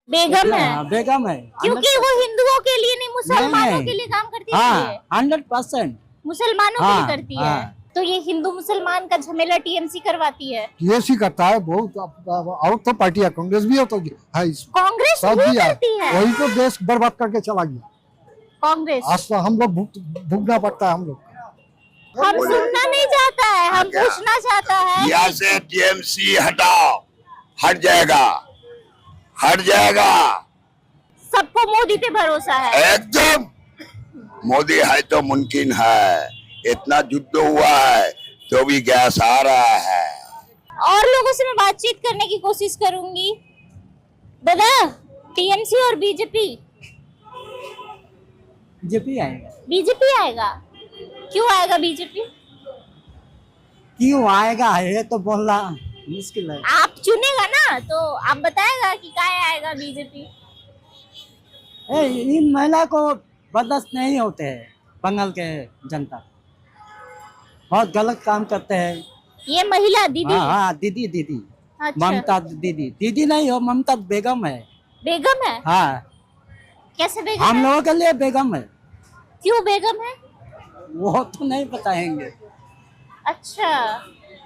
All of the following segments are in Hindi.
बेगम है। बेगम है, क्योंकि वो हिंदुओं के लिए नहीं मुसलमानों के लिए काम करती है। हाँ 100%। मुसलमानों के लिए करती है। तो ये हिंदू मुसलमान का झमेला टीएमसी करवाती है। टीएमसी करता है बहुत, और तो पार्टियां कांग्रेस भी है तो है, कांग्रेस सब भी भी है। करती है। वही तो देश बर्बाद करके चला गया कांग्रेस। आज तो हम लोग भुगतना पड़ता है हम लोग। हम सुनना नहीं चाहता है, हम पूछना चाहता है। यहाँ से टीएमसी हटाओ, हट जाएगा, हट जाएगा। सबको मोदी पे भरोसा है। एकदम मोदी है तो मुमकिन है। इतना युद्ध हुआ है तो भी गैस आ रहा है। और लोगों से मैं बातचीत करने की कोशिश करूंगी। दादा, टीएमसी और बीजेपी? बीजेपी आएगा। बीजेपी आएगा। क्यों आएगा बीजेपी? क्यों आएगा ये तो बोलना मुश्किल है। आप चुनेगा ना तो आप बताएगा कि काय आएगा बीजेपी। इन महिला को बर्दाश्त नहीं होते हैं बंगाल के जनता, बहुत गलत काम करते हैं। ये महिला दीदी? हाँ दीदी दीदी। अच्छा। ममता दीदी, दीदी नहीं हो, ममता बेगम है। बेगम है? हाँ। कैसे बेगम हम है? लोगों के लिए बेगम है। क्यों बेगम है? वो तो नहीं बताएंगे। अच्छा,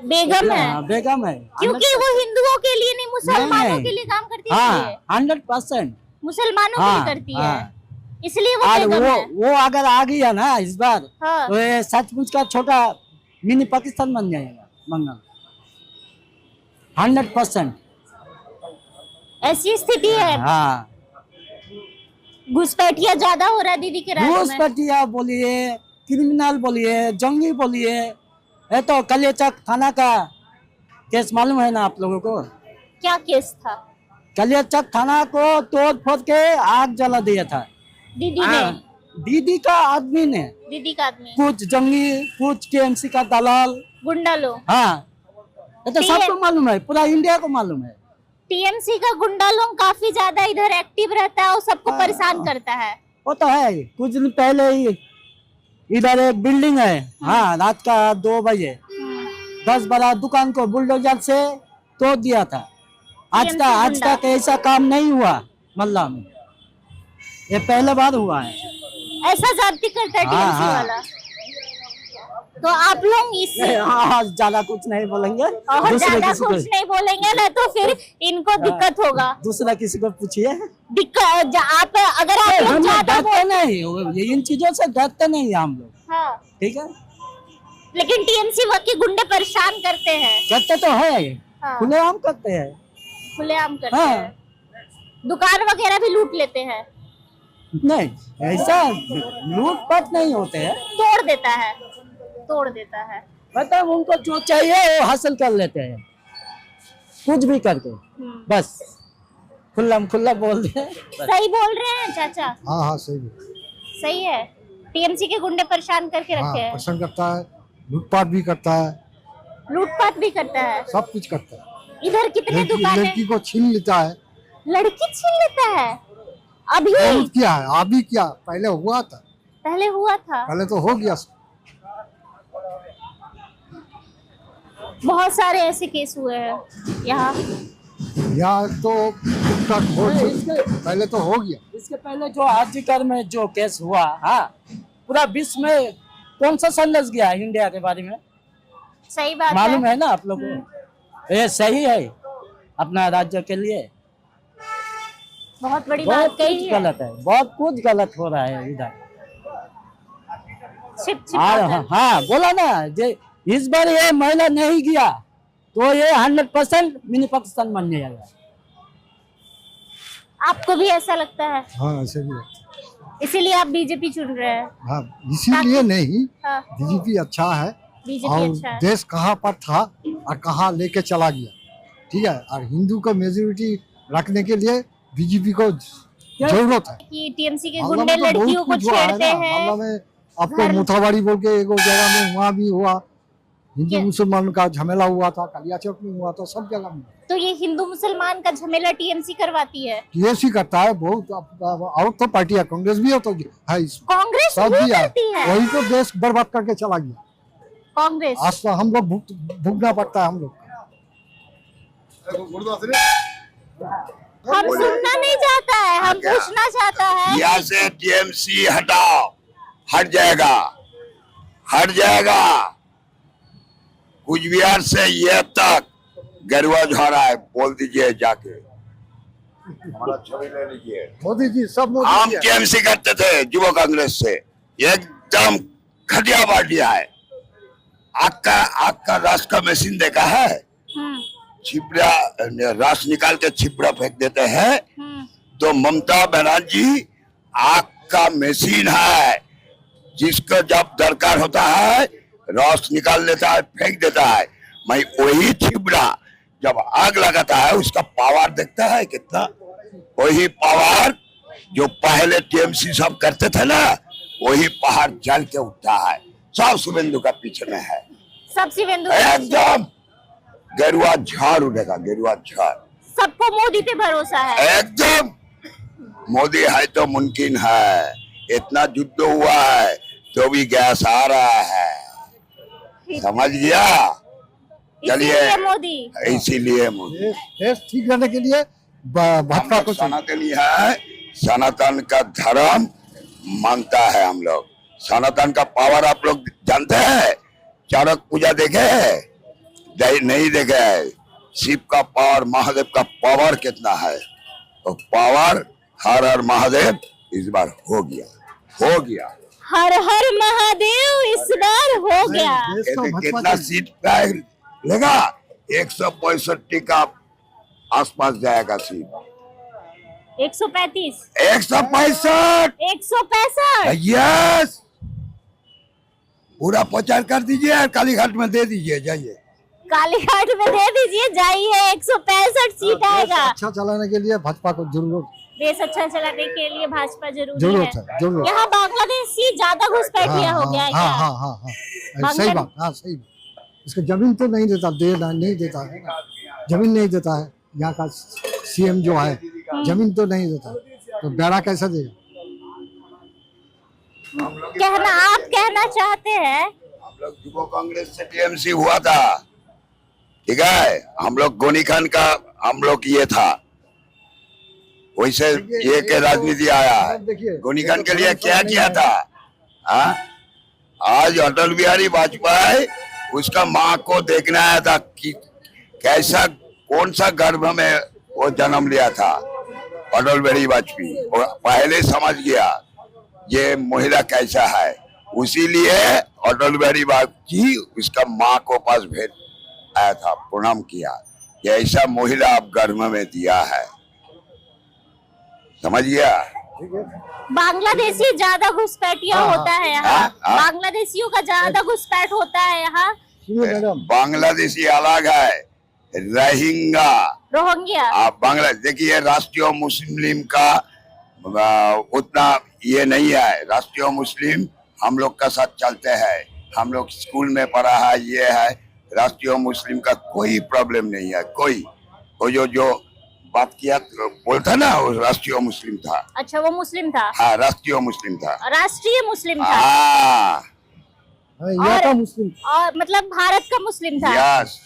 बेगम है। हाँ, बेगम है क्योंकि वो हिंदुओं के लिए नहीं मुसलमानों के लिए काम करती है। हाँ 100%। मुसलमानों के लिए करती है, इसलिए वो और बेगम है। वो अगर आ गया ना इस बार, हाँ। तो ये सचमुच का छोटा मिनी पाकिस्तान बन जाएगा बंगाल, 100%। ऐसी स्थिति है। हाँ, घुसपैठिया ज्यादा हो रहा है दीदी के राज्य में। घुसपैठिया बोलिए, क्रिमिनल बोलिए, जंगी बोलिए। ये तो कलियाचक थाना का केस मालूम है ना आप लोगों को? क्या केस था? कलियाचक थाना को तोड़ फोड़ के आग जला दिया था दीदी ने? दीदी का आदमी ने। दीदी का आदमी? कुछ जंगी, कुछ टीएमसी का दलाल, गुंडा लोग। हाँ ये तो सबको मालूम है, पूरा इंडिया को मालूम है। टीएमसी का गुंडा लोग काफी ज्यादा इधर एक्टिव रहता है और सबको परेशान करता है। वो तो है। कुछ दिन पहले ही इधर एक बिल्डिंग है, हाँ रात का 2 बजे 10-12 दुकान को बुलडोजर से तोड़ दिया था। आज तक ऐसा काम नहीं हुआ मल्ला में, ये पहला बार हुआ है। ऐसा जाति करता है टीएमसी वाला। तो आप लोग इससे ज्यादा कुछ नहीं बोलेंगे, और ज्यादा कुछ नहीं बोलेंगे ना तो फिर इनको दिक्कत होगा। दूसरा किसी को पूछिए। दिक्कत आप अगर आप लोग ज्यादा डरते नहीं, इन चीजों से डरते नहीं हम लोग। हाँ। ठीक है, लेकिन टीएमसी के गुंडे परेशान करते हैं। करते तो है, हाँ। खुलेआम करते हैं। खुलेआम करते हैं, दुकान वगैरह भी लूट लेते हैं। नहीं, ऐसा लूटपाट नहीं होते हैं, तोड़ देता है, तोड़ देता है। मतलब उनको जो चाहिए वो हासिल कर लेते हैं, कुछ भी करके। बस खुल्ला बोल रहे हैं। सही बोल रहे हैं चाचा? हाँ हाँ सही सही है। टीएमसी के गुंडे परेशान करके रखे हैं। परेशान करता है, लूटपाट भी करता है, लूटपाट भी करता है, सब कुछ करता है। इधर कितने दुकानें? लड़की को छीन लेता है। लड़की छीन लेता है? अभी बहुत किया है, अभी क्या, पहले हुआ था। पहले हुआ था? पहले तो हो गया। बहुत सारे ऐसे केस हुए हैं यहाँ तो पहले तो हो गया। इसके पहले जो आर्जिकर में जो केस हुआ, हाँ पूरा विश्व में कौन सा संदेश गया इंडिया के बारे में? सही बात मालूम है ना आप लोगों को? ये सही है अपना राज्य के लिए? बहुत बड़ी बात कही है। गलत है, बहुत कुछ गलत हो रहा है इधर। हाँ बोला ना, इस बार ये महिला नहीं गया तो ये 100% मिनी पाकिस्तान बन जाएगा। आपको भी ऐसा लगता है? हाँ ऐसे भी लगता है। इसीलिए आप बीजेपी चुन रहे हैं? हाँ इसीलिए नहीं, हाँ। बीजेपी अच्छा है। बीजेपी अच्छा है। देश कहाँ पर था और कहाँ लेके चला गया, ठीक है। और हिंदू का मेजोरिटी रखने के लिए बीजेपी को जरूरत है। कि टीएमसी के गुंडे लड़कियों को छेड़ते हैं। में आपको मुथाबाड़ी बोल के एक जगह में वहाँ भी हुआ, हिंदू मुसलमान का झमेला हुआ था, कलियाचक में हुआ था, सब जगह में। तो ये हिंदू मुसलमान का झमेला टीएमसी करवाती है? टीएमसी करता है बहुत, और तो पार्टियां कांग्रेस भी है तो है, कांग्रेस सब भी भी है। करती है। वही तो देश बर्बाद करके चला गया कांग्रेस। आज तो हम लोग भुगतना पड़ता है हम लोग। हम सुनना नहीं चाहते क्या? पूछना चाहता है यहाँ से टीएमसी हटाओ, हट जाएगा, हट जाएगा। कुछ बिहार से ये तक गरुआ झाड़ा है, बोल दीजिए जाके। हमारा छवि ले लीजिए। मोदी जी सब मोदी हम जी है। टीएमसी करते थे युवा कांग्रेस से, एकदम घटिया पार्टी है। आग का रास का मशीन देखा है, हम्म, छिपड़ा रास निकाल के छिपड़ा फेंक देते हैं। हम्म, तो ममता बनर्जी आग का मशीन है, जिसको जब दरकार होता है रस निकाल लेता है, फेंक देता है। मैं वही छिपड़ा जब आग लगाता है उसका पावर देखता है कितना, वही पावर जो पहले टीएमसी सब करते थे ना, वही पहाड़ जल के उठता है। सब शुभेंदु का पीछे में है, सब शिवेंदु एकदम गेरुआ झाड़ उड़ेगा, गेरुआ झाड़। सबको मोदी पे भरोसा है। एकदम मोदी है तो मुमकिन है। इतना युद्ध हुआ है तो भी गैस आ रहा है, समझ गया? चलिए, इसीलिए मोदी। इसीलिए मोदी देश ठीक रहने के लिए भाजपा हम को लोग सनातनी है, सनातन का धर्म मानता है हम लोग। सनातन का पावर आप लोग जानते हैं? चरक पूजा देखे नहीं देखे है? शिव का पावर, महादेव का पावर कितना है? तो पावर हर हर महादेव इस बार हो गया, हो गया। हर हर महादेव इस बार हो गया। देश को भाजपा कितना चाहिए। सीट लेगा? 165 का आसपास जाएगा सीट। 135, 165, 165। यस। पूरा प्रचार कर दीजिए, कालीघाट में दे दीजिए, जाइए। कालीघाट में दे दीजिए, जाइए। 165 सीट देश आएगा। अच्छा चलाने के लिए भाजपा को जरूरत देश अच्छा चलाने के लिए भाजपा जरूरी जरूरत है। है, जरूरत। यहाँ बांग्लादेशी ज्यादा घुसपैठिया हो गया है हाँ, क्या? हाँ, हाँ, हाँ, सही बांग्लादेश- बात, हाँ सही बात। इसको जमीन तो नहीं देता, नहीं देता है, जमीन नहीं देता है। यहाँ का सीएम जो है जमीन तो नहीं देता, तो बेड़ा कैसे देगा? आप कहना चाहते हैं हम लोग युवा कांग्रेस से टीएमसी हुआ था, ठीक है? हम लोग गोनी खान का हम लोग ये था, वैसे ये के राजनीति आया है। देखिए, गोनी खान के लिए क्या किया था? हाँ? आज अटल बिहारी वाजपेयी उसका माँ को देखने आया था कि कैसा, कौन सा गर्भ में वो जन्म लिया था। अटल बिहारी वाजपेयी और पहले समझ गया ये महिला कैसा है, उसीलिए अटल बिहारी वाजपेयी उसका माँ को पास भेज आया था, प्रणाम किया कि ऐसा महिला आप गर्भ में दिया है, समझ गया? बांग्लादेशी ज्यादा घुसपैठिया हाँ, होता है यहाँ। हाँ, हाँ। बांग्लादेशियों का ज्यादा घुसपैठ होता है यहाँ। सुनिए मैडम, बांग्लादेशी अलग है, रोहिंग्या। रोहिंग्या आप बांग्लादेश देखिए, राष्ट्रीय मुस्लिम का उतना ये नहीं है। राष्ट्रीय मुस्लिम हम लोग का साथ चलते हैं, हम लोग स्कूल में पढ़ा है, ये है। राष्ट्रीय मुस्लिम का कोई प्रॉब्लम नहीं है, कोई। वो जो बात किया बोलता ना, वो राष्ट्रीय मुस्लिम था। अच्छा, वो मुस्लिम था, हाँ, राष्ट्रीय मुस्लिम था। राष्ट्रीय मुस्लिम था। हाँ, यहाँ का मुस्लिम और मतलब भारत का मुस्लिम था। यस।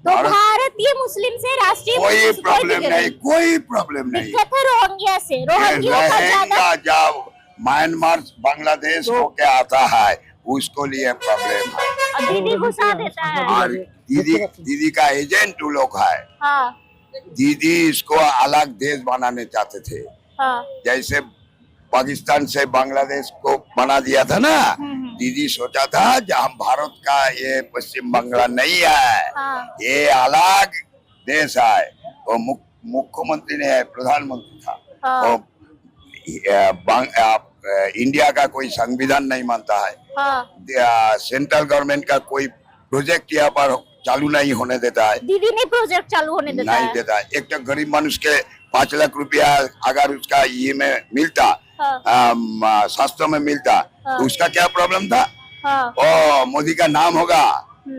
तो भारतीय मुस्लिम से राष्ट्रीय कोई मुस्लिम से प्रॉब्लम दिक्कत नहीं, कोई प्रॉब्लम नहीं। दिक्कत है रोहिंग्या से। रोहिंग्या का ज्यादा रहेगा जब म्यांमार बांग्लादेश होके आता है, उसको लिए प्रॉब्लम है। और दीदी घुसा देता है। और दीदी का एजेंट वो लोग है। हाँ, दीदी इसको अलग देश बनाने चाहते थे, हाँ, जैसे पाकिस्तान से बांग्लादेश को बना दिया था ना। दीदी सोचा था जहाँ भारत का ये पश्चिम बंगाल नहीं है, हाँ, ये अलग देश है। वो मुख्यमंत्री ने है, प्रधानमंत्री था। हाँ, वो इंडिया का कोई संविधान नहीं मानता है, हाँ। सेंट्रल गवर्नमेंट का कोई प्रोजेक्ट यहाँ पर चालू नहीं होने देता है, दीदी ने प्रोजेक्ट चालू होने देता नहीं है। देता है। एक तो गरीब मनुष्य के 5 लाख रुपया अगर उसका ये में मिलता, हाँ, स्वास्थ्य में मिलता, हाँ। तो उसका क्या प्रॉब्लम था? हाँ, ओ मोदी का नाम होगा,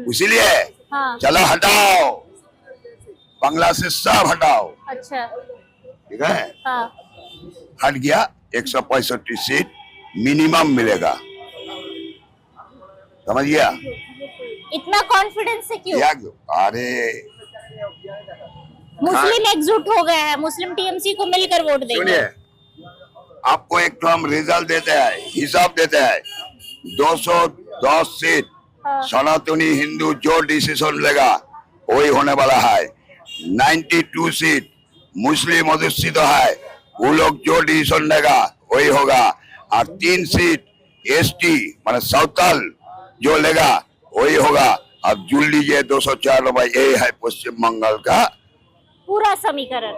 इसीलिए हाँ। चलो हटाओ, बांग्ला से सब हटाओ, अच्छा, ठीक है? हाँ। हट गया। 165 सीट मिनिमम मिलेगा, समझ गया? इतना कॉन्फिडेंस से क्यों? अरे मुस्लिम एकजुट हो गए हैं, मुस्लिम टीएमसी को मिलकर वोट देंगे। सुनिए, आपको एक तो हम रिजल्ट देते हैं, हिसाब देते हैं। 210 सीट हाँ। सनातनी हिंदू जो डिसीजन लेगा वही होने वाला है। 92 सीट मुस्लिम अधुषित है, वो लोग जो डिसीजन लेगा वही होगा। और 3 सीट एसटी माने सावताल जो लेगा वही होगा। अब जुड़ लीजिए 204 भाई, यही है पश्चिम बंगाल का पूरा समीकरण।